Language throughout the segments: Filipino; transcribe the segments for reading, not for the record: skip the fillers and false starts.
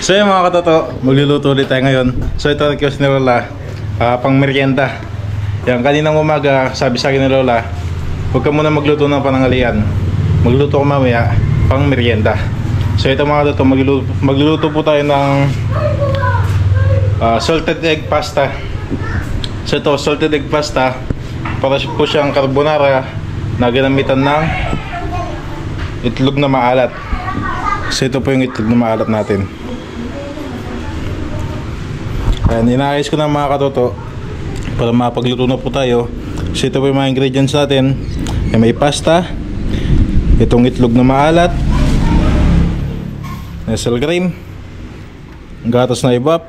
So yun mga katoto, magluluto ulit tayo ngayon. So ito request ni Lola, pang merienda. Yan, kaninang umaga sabi sa akin ni Lola, huwag ka muna magluto ng panangalian, magluto ko mamaya pang merienda. So ito mga katoto, magluluto po tayo ng salted egg pasta. So ito, salted egg pasta, para po siyang carbonara na ginamitan ng itlog na maalat. So ito po yung itlog na maalat natin. Ayan, inaayos ko na mga katoto para mapagluto na po tayo. So ito po yung mga ingredients natin. May pasta, itong itlog na maalat, nestle cream, gatas na ibap,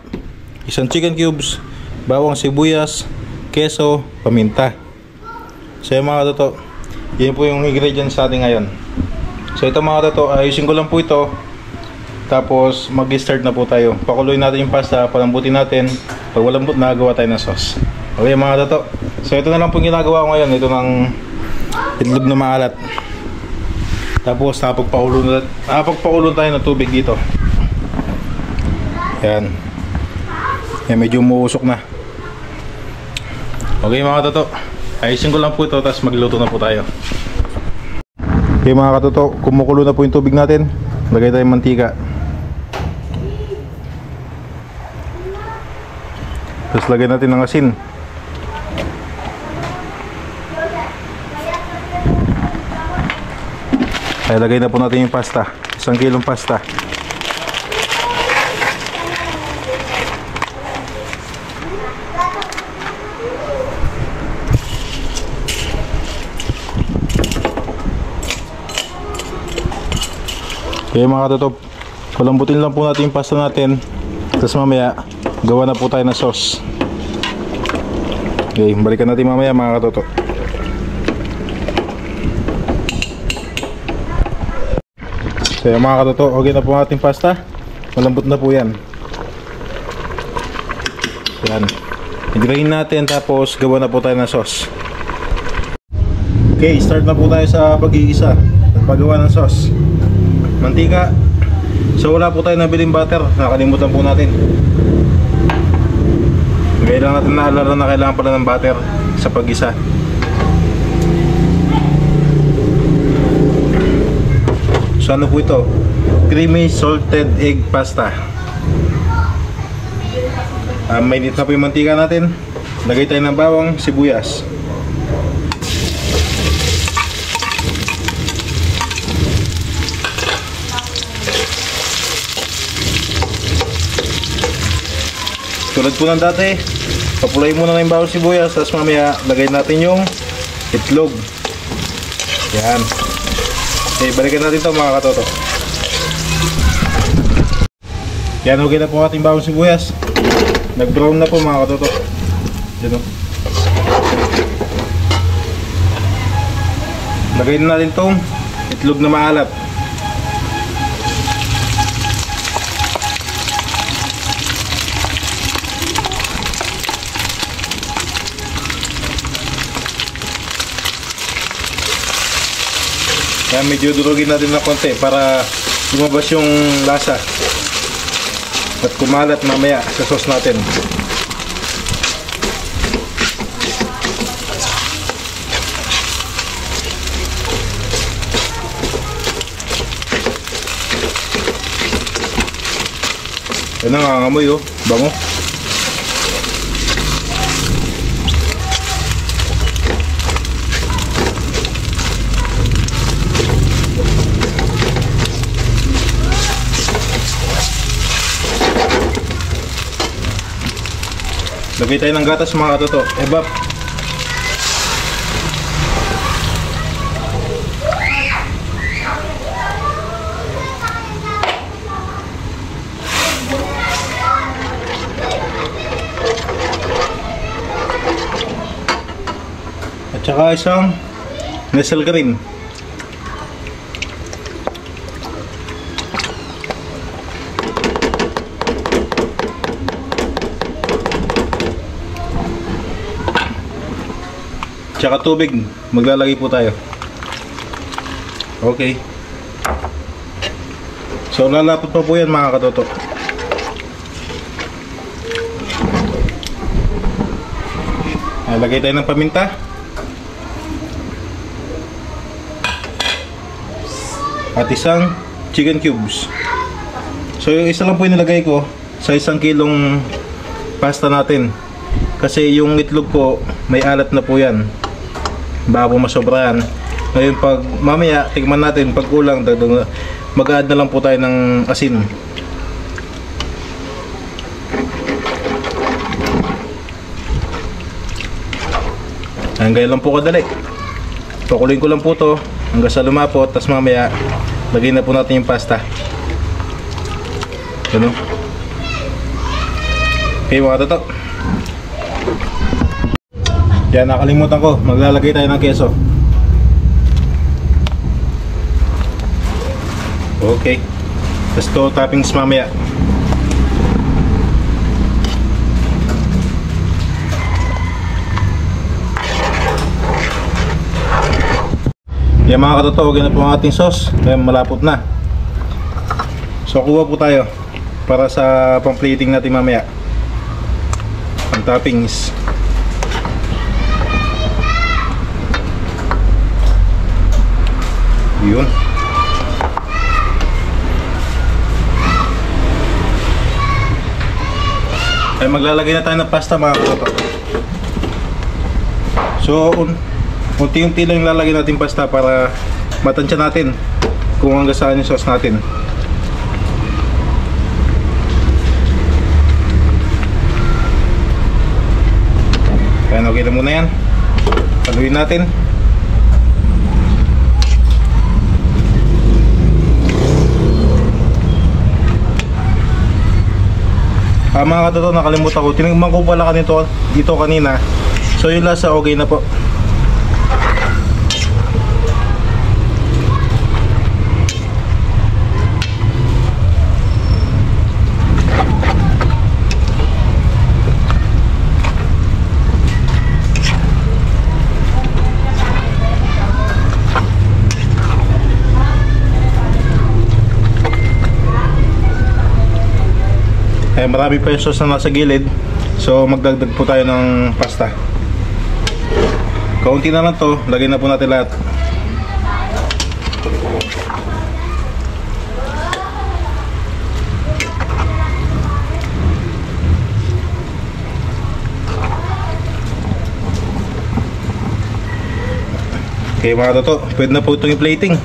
isang chicken cubes, bawang sibuyas, keso, paminta. So yung mga katoto, yun po yung ingredients natin ngayon. So ito mga katoto, ayusin ko lang po ito. Tapos mag-start na po tayo. Pakuluin natin yung pasta, palambutin natin. Pag walambot, nagawa tayo ng sauce. Okay mga katoto, so ito na lang po ginagawa ko ngayon. Ito ng itlog na maalat. Tapos napagpakulo tayo ng tubig dito. Yan. Yan, medyo umuusok na. Okay mga katoto, ayusin ko lang po ito, tapos magluto na po tayo. Okay mga katoto, kumukulo na po yung tubig natin. Lagay tayong mantika. Tapos lagay natin ng asin. Ay, lagay na po natin yung pasta. 1 kilong pasta. Okay mga katoto, palambutin lang po natin yung pasta natin. Tapos mamaya gawa na po tayo ng sauce. Okay, balikan natin mamaya mga katoto. So yung mga katoto, okay na po natin pasta. Malambot na po yan. Yan, i-drain natin, tapos gawa na po tayo ng sauce. Okay, start na po tayo sa pag-iisa at paggawa ng sauce. Mantika. So wala po tayo nabiling butter, nakalimutan po natin. Kailangan natin naalala na kailangan pala ng butter sa pag-isa. So ano po ito? Creamy salted egg pasta. Mainit na po yung mantika natin. Lagay tayo ng bawang, sibuyas. Tulad po ng dati, papulayin muna na yung bawang sibuyas, tapos mamaya lagay natin yung itlog. Yan. Okay, balikan natin ito mga katoto. Yan, okay na po ating bawang sibuyas. Nag-brown na po mga katoto. Yan o. Lagay na natin itong itlog na maalat. Kaya medyo durugin natin ng konti para lumabas yung lasa at kumalat mamaya sa sauce natin. Yan ang nangangamoy oh, bango. Lagay tayo ng gatas mga katoto. Ebap. At saka isang nestle cream. Tsaka tubig, maglalagay po tayo. Okay. So lalapot pa po yan mga katoto. Lagay tayo ng paminta. At isang chicken cubes. So yung isa lang po yung nilagay ko sa 1 kilong pasta natin. Kasi yung itlog po, may alat na po yan. Baka po masobrahan. Ngayon pag mamaya, tigman natin. Pag kulang, mag-add na lang po tayo ng asin. Hanggang lang po kadali. Pakuloyin ko lang po to hanggang sa lumapot. Tapos mamaya, lagay na po natin yung pasta. Ganun. Okay mga toto. Yan, nakalimutan ko. Maglalagay tayo ng keso. Okay. Tapos to toppings mamaya. Yan mga katoto, okay na po ang ating sauce. Kaya malapot na. So kuha po tayo para sa pang-plating natin mamaya. Ang toppings. Yun. Ay maglalagay na tayo ng pasta mga katoto. So unti-unti lang lalagay natin pasta para matansya natin kung hanggang saan yung sauce natin. Kaya okay na muna yan. Haluin natin. Mga katoto, nakalimutan ko. Tinigman ko pala dito kanina. So yung lasa okay na po. Marami pa yung sauce na nasa gilid. So magdagdag po tayo ng pasta. Kaunti na lang to. Lagay na po natin lahat. Okay mga toto, pwede na po itong i-plating.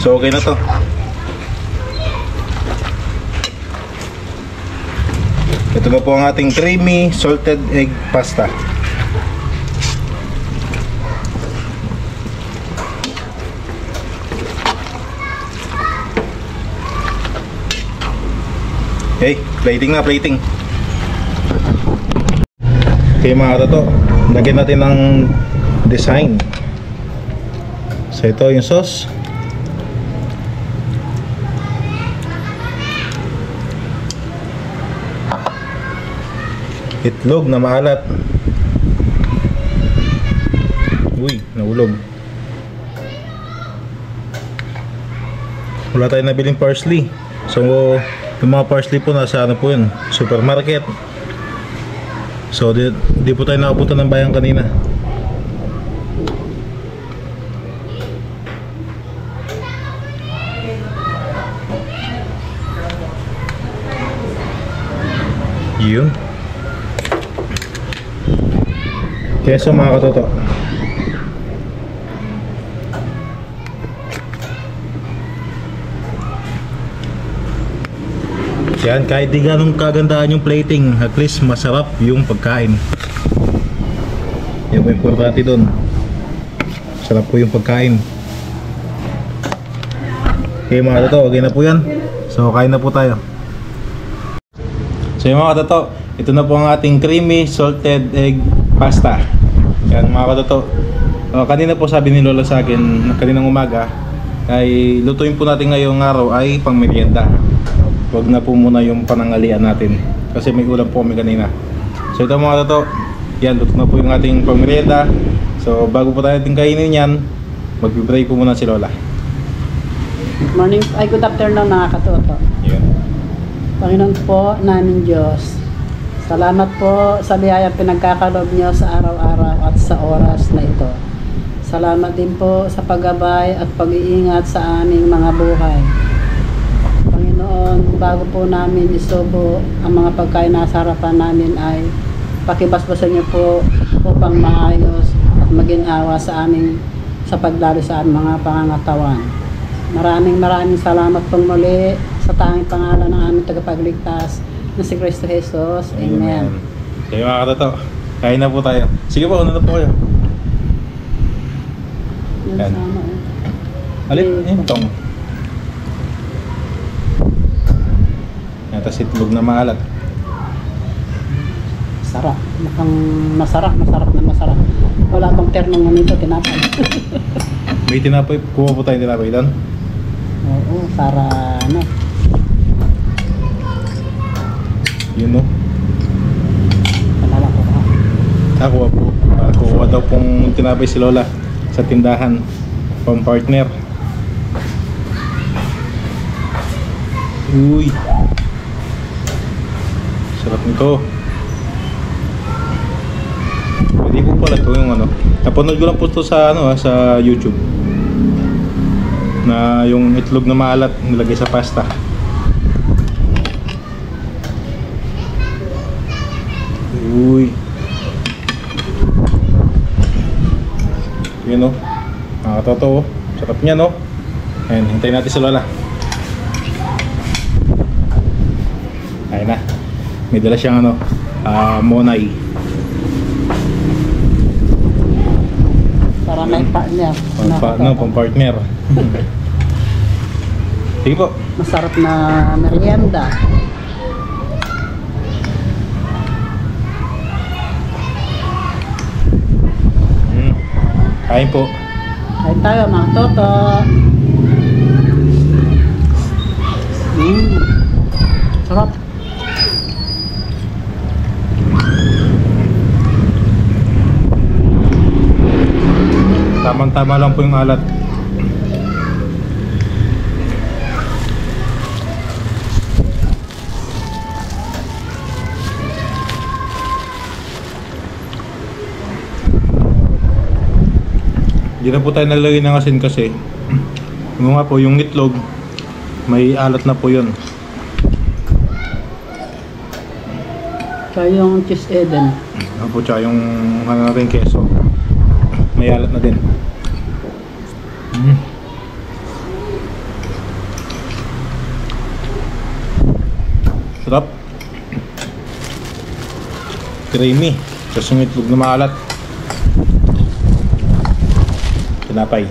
So okay na to. Ito na po ang ating creamy salted egg pasta. Okay, plating na, plating. Okay mga toto, lagyan natin ng design. So ito yung sauce. Itlog na maalat. Uy, nahulog. Wala tayong nabiling parsley. So, yung mga parsley po nasa ano po yun, supermarket. So, di po tayo nakapunta ng bayan kanina. Yun. Keso mga katoto. Yan, kahit di ganun kagandahan yung plating, at least masarap yung pagkain. Yan po importante dun. Sarap po yung pagkain. Okay mga katoto, okay na po yan. So kain na po tayo. So yung mga katoto, ito na po ang ating creamy salted egg pasta. Yan mga katoto. Kanina po sabi ni Lola sa akin, kaninang umaga, ay lutuin po natin ngayong araw ay pang merienda. Huwag na po muna yung panangalian natin kasi may ulam po kami kanina. So ito mga katoto, yan, luto na po yung ating pang merienda. So bago po tayo natin kainin yan, mag-pray po muna si Lola. Good morning, ay good afternoon mga katoto. Yan. Panginoon po namin Diyos, Salamat po sa biyayang pinagkakalob niyo sa araw-araw at sa oras na ito. Salamat din po sa paggabay at pag-iingat sa aming mga buhay. Panginoon, bago po namin isubo ang mga pagkain na sa harapan namin ay pakibasbasan niyo po upang maayos at maging awa sa aming sa paglalo sa aming mga pangangatawan. Maraming salamat pong muli sa tanging pangalan ng aming tagapagligtas na si Kristo Jesus. Amen. Sige mga katoto, kain na po tayo. Sige po, una na po kayo. Yan Yan. sana. Alin? Itong. Yan, tapos itlog na maalat. Sarap. Mukhang masarap na masarap. Wala pang ternong nito, tinapay. May tinapay, kuha po tayong tinapay doon. Oo, para ano. Yun no. Panala ko ha. Kuha po. Kuha daw pong tinapay si Lola sa tindahan. Pang partner. Uy. Sarap nito. Pwede po pala ito yung ano. Napanood ko lang po ito sa ano sa YouTube. Na yung itlog na maalat nilagay sa pasta. Uy. Yun o. Nakakatawa o. Sarap niya no. Ayan, hintayin natin si Lola. Ayun na. May dala siyang ano, monay. Para may partner. Pang partner. Sige po. Masarap na merienda. Kain po. Kain tayo mga toto. Sarap. Tamang-tama lang po yung alat. Hindi na po tayo naglagay ng asin kasi yung nga po yung itlog may alat na po yun. Kaya yung cheese Eden. Ano po tsaka yung ano natin keso may alat na din. Sarap. Creamy. Tapos yung itlog na maalat. Tinapay.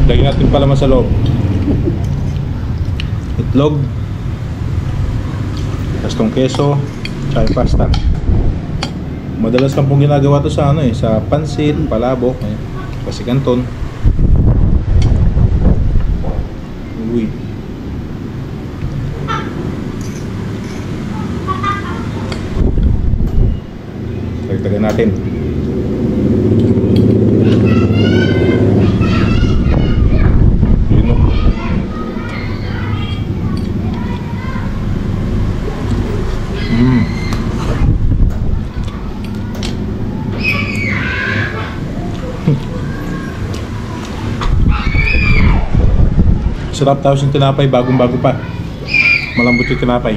Lagyan natin pala sa loob. Itlog. Tapos tong keso. Tsaka yung pasta. Madalas lang pong ginagawa to sa ano sa pansit, palabok, kasi kanton. Uy. Dagdagan natin. Yun o. Sarap, tapos yung tinapay bagong-bago pa. Malambot yung tinapay.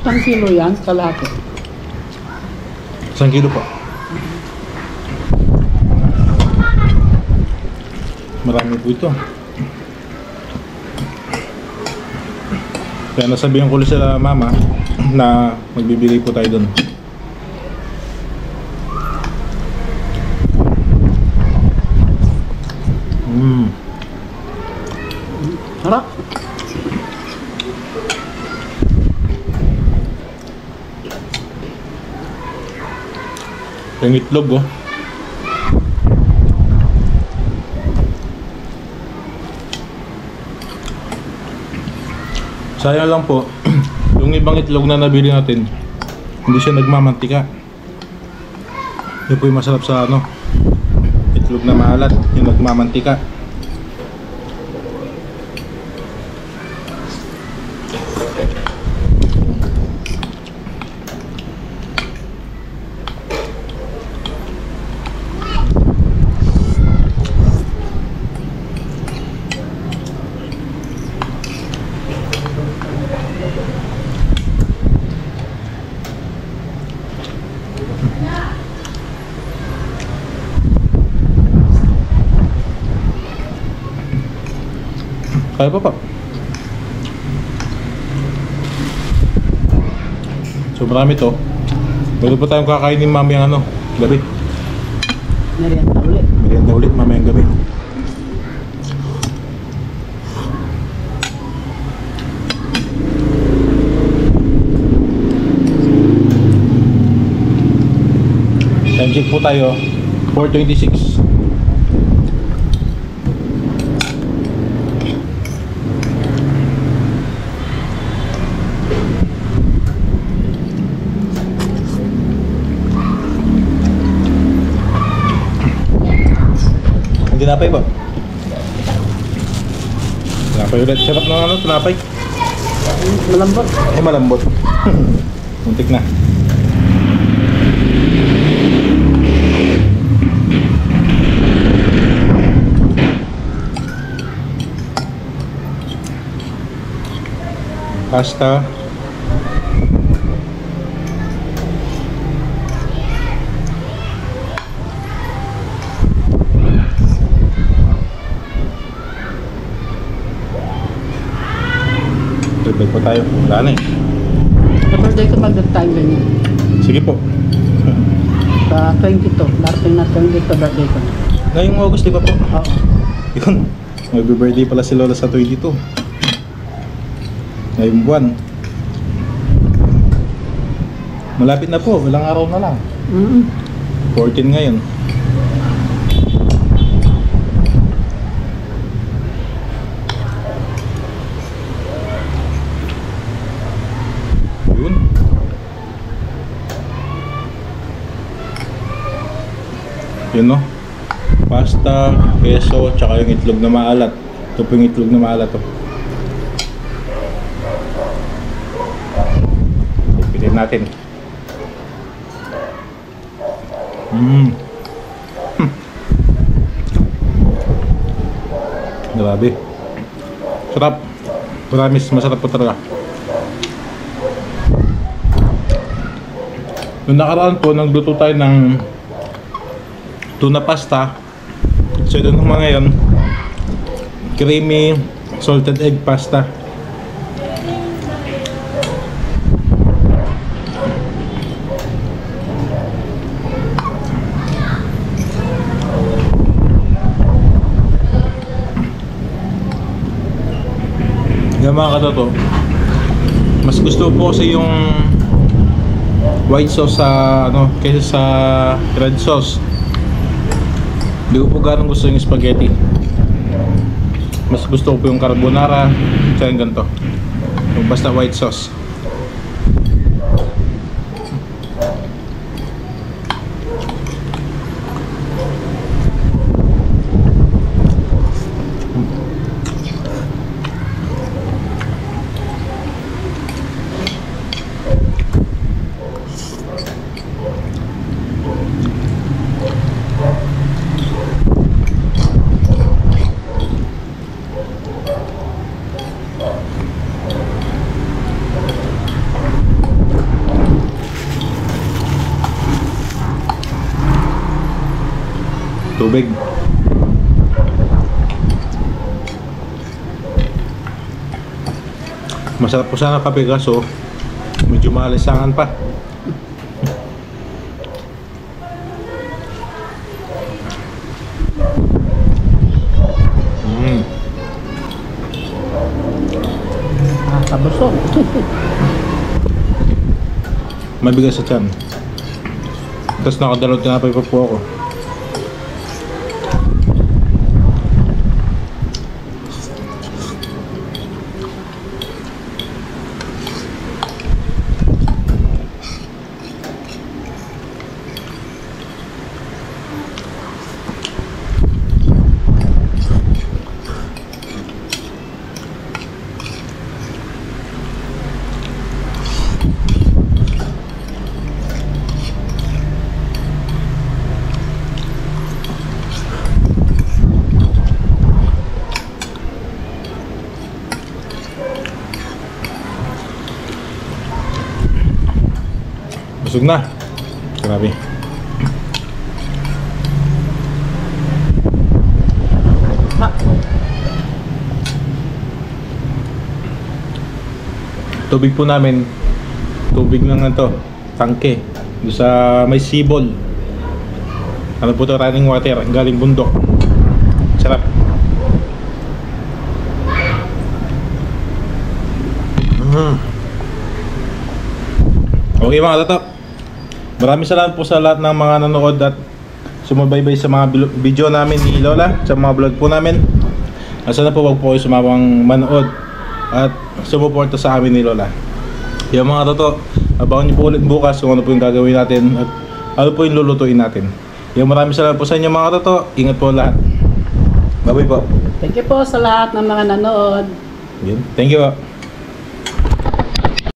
Isang kilo yan, kalahati. 1 kilo po. Marami po ito. Kaya nasabihan ko ulit sila mama na magbibigay po tayo dun. Sarap. Yung itlog oh. Sayang lang po, yung ibang itlog na nabili natin, hindi siya nagmamantika. Yun po yung masarap sa ano, itlog na maalat, yung nagmamantika. Kaya pa pa. So marami to. Pwede pa tayong kakain ni mami ang ano, gabi. Merienda ulit. Merienda ulit mamayang gabi. Time check po tayo, 4:26. Tinapay ba? Tinapay ulit. Sarap ng ano, tinapay. Malambot. Ay, malambot. Muntik na. Pasta. Birthday po tayo. Wala na eh. Sa birthday ko mag-time ganyan. Sige po. Sa 22. Darating na 22 birthday ko. Ngayong August, di ba po? Oo. Yun. Mag-birthday pala si Lola sa 22. Ngayong buwan. Malapit na po. Ilang araw na lang. 14 ngayon. Yun. Yun no. Pasta, queso, tsaka yung itlog na maalat. Ito po yung itlog na maalat to. Pipitin natin. Grabe. Sarap. Promise, masarap po talaga. Noong nakaraan po, nagluto tayo ng tuna pasta. So ito naman ngayon, creamy salted egg pasta. Yung mga katoto, mas gusto po kasi yung white sauce sa ano kaysa sa red sauce. Hindi ko po ganong gusto yung spaghetti. Mas gusto ko po yung carbonara, tsaka yung ganito. Yung basta white sauce. Masarap po sana kape kaso medyo maalisangan pa. Nakakabusog. Mabigas sa tiyan. Tapos nakadalawang tinapay pa po ako. Busog na. Grabe. Ha, Tubig po namin. Tubig ng to, tangke. Doon sa may sibol. Ano po to, running water. Galing bundok. Sarap. Okay mga tato. Maraming salamat po sa lahat ng mga nanood at sumubaybay sa mga video namin ni Lola, sa mga vlog po namin. Sana po wag po kayo sumabang manood at sumuporta sa amin ni Lola. Yung mga tato, abangan niyo po ulit bukas kung ano po yung gagawin natin at ano po yung lulutuin natin. Yung maraming salamat po sa inyo mga tato. Ingat po lahat. Bye bye po. thank you po sa lahat ng mga nanood. Thank you po.